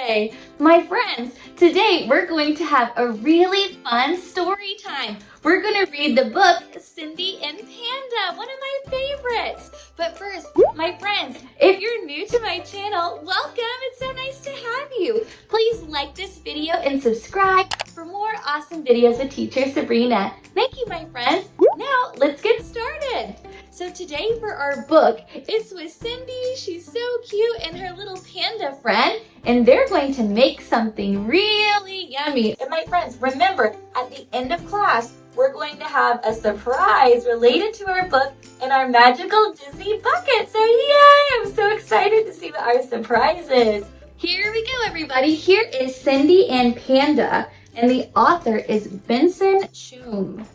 Yay! My friends, today we're going to have a really fun story time. We're going to read the book Cindy and Panda, one of my favorites. But first, my friends, if you're new to my channel, welcome. It's so nice to have you. Please like this video and subscribe for more awesome videos with Teacher Sabrina. Thank you, my friends. Now, let's get started. So today for our book, it's with Cindy. She's so cute, and her little panda friend, and they're going to make something really yummy. And my friends, remember, at the end of class, we're going to have a surprise related to our book and our magical Disney bucket. So yay! I'm so excited to see what our surprise is. Here we go, everybody. Here is Cindy and Panda, and the author is Vincent Choom.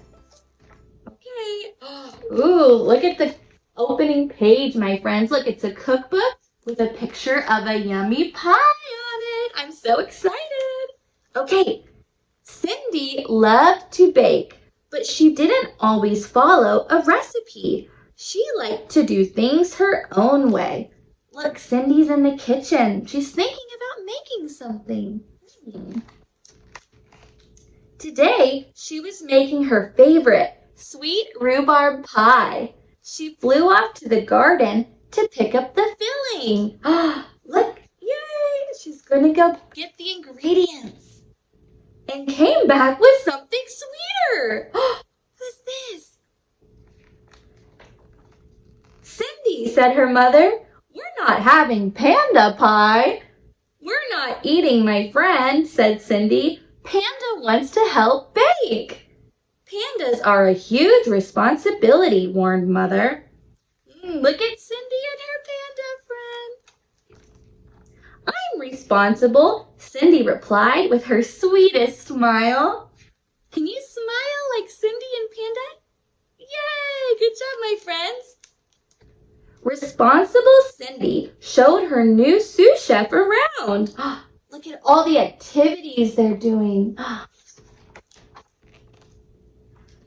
Okay. Ooh, look at the opening page, my friends. Look, it's a cookbook with a picture of a yummy pie on it. I'm so excited. Okay, Cindy loved to bake, but she didn't always follow a recipe. She liked to do things her own way. Look, Cindy's in the kitchen. She's thinking about making something. Today, she was making her favorite sweet rhubarb pie. She flew off to the garden to pick up the filling. Look, yay! She's gonna go get the ingredients and came back with something sweeter. What's this? Cindy, said her mother, we're not having panda pie. We're not eating, my friend, said Cindy. Panda wants to help bake. Pandas are a huge responsibility, warned Mother. Look at Cindy and her panda friend. I'm responsible, Cindy replied with her sweetest smile. Can you smile like Cindy and Panda? Yay! Good job, my friends. Responsible Cindy showed her new sous chef around. Look at all the activities they're doing.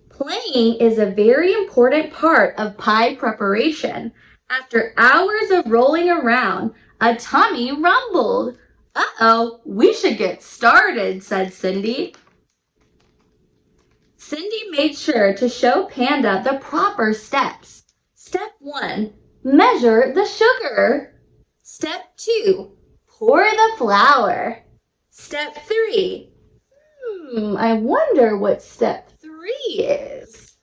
Playing is a very important part of pie preparation. After hours of rolling around, a tummy rumbled. Uh-oh, we should get started, said Cindy. Cindy made sure to show Panda the proper steps. Step 1, measure the sugar. Step 2, pour the flour. Step 3, I wonder what step 3 is.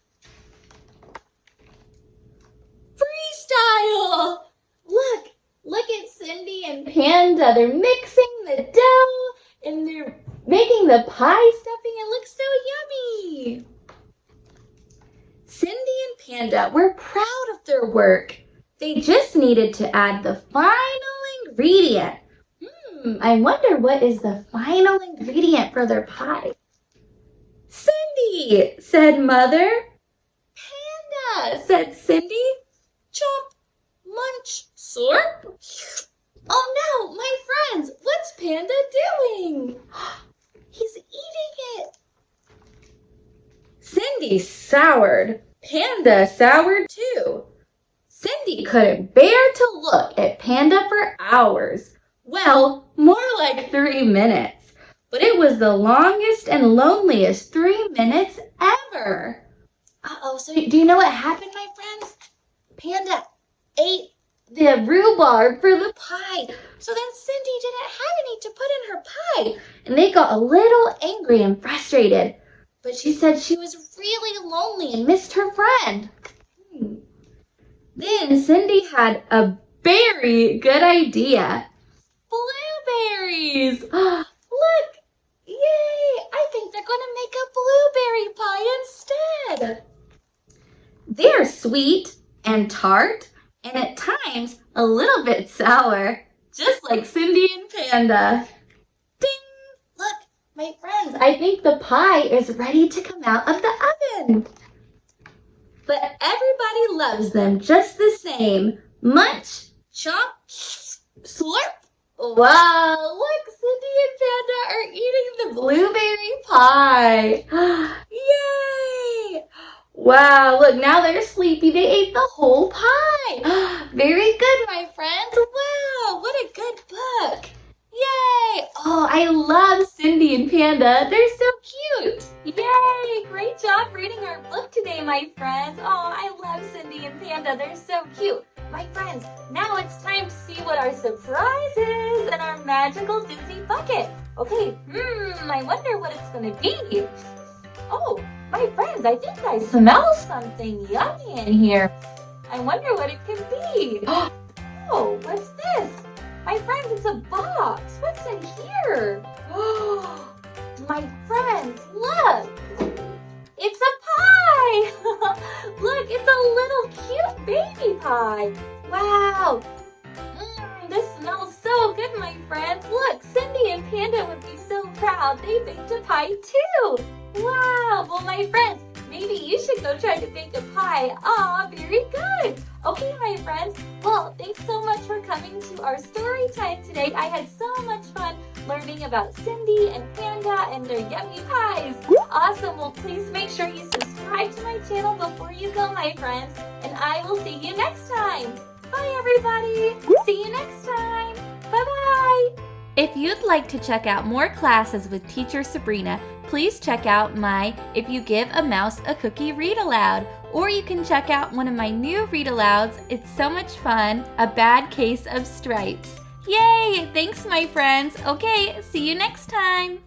Freestyle! Look at Cindy and Panda. They're mixing the dough and they're making the pie stuffing. It looks so yummy. Cindy and Panda were proud of their work. They just needed to add the final ingredient. I wonder what is the final ingredient for their pie. Cindy, said Mother. Panda, said Cindy. Chomp, munch, slurp. Oh no, my friends, what's Panda doing? He's eating it. Cindy soured. Panda soured too. Cindy couldn't bear to look at Panda for hours. Well, more like 3 minutes. But it was the longest and loneliest 3 minutes ever. Uh-oh, so do you know what happened, my friends? Panda ate the rhubarb for the pie. So then Cindy didn't have any to put in her pie. And they got a little angry and frustrated. But she said she was really lonely and missed her friend. Then Cindy had a very good idea. Blueberries! Look! Yay! I think they're going to make a blueberry pie instead. They're sweet and tart and at times a little bit sour, just like Cindy and Panda. Ding! Look, my friends, I think the pie is ready to come out of the oven. But everybody loves them just the same. Munch, chomp, slurp. Wow, look, Cindy and Panda are eating the blueberry pie. Yay! Wow, look, now they're sleepy. They ate the whole pie. Very good, my friends. Wow, what a good book. Yay! Oh, I love Cindy and Panda. They're so cute. Yay! Great job reading our book today, my friends. Oh, I love Cindy and Panda. They're so cute. My friends, now it's time to see what our surprise is in our magical Disney bucket. Okay, I wonder what it's gonna be. Oh, my friends, I think I smell something yummy in here. I wonder what it could be. Oh, what's this? My friends, it's a box. What's in here? Oh, my friends, look. It's a pie. Look, it's a little cute baby pie. Wow. This smells so good, my friends. Look, Cindy and Panda would be so proud. They baked a pie too. Wow. Well, my friends, maybe you should go try to bake a pie. Aw, very good. Okay, my friends. Well, thanks so much for coming to our story time today. I had so much fun learning about Cindy and Panda and their yummy pies. Awesome. Well, please make sure you subscribe to my channel before you go, my friends. And I will see you next time. Bye, everybody. See you next time. Bye-bye. If you'd like to check out more classes with Teacher Sabrina, please check out my If You Give a Mouse a Cookie Read-Aloud. Or you can check out one of my new read-alouds. It's so much fun, A Bad Case of Stripes. Yay! Thanks, my friends. Okay, see you next time.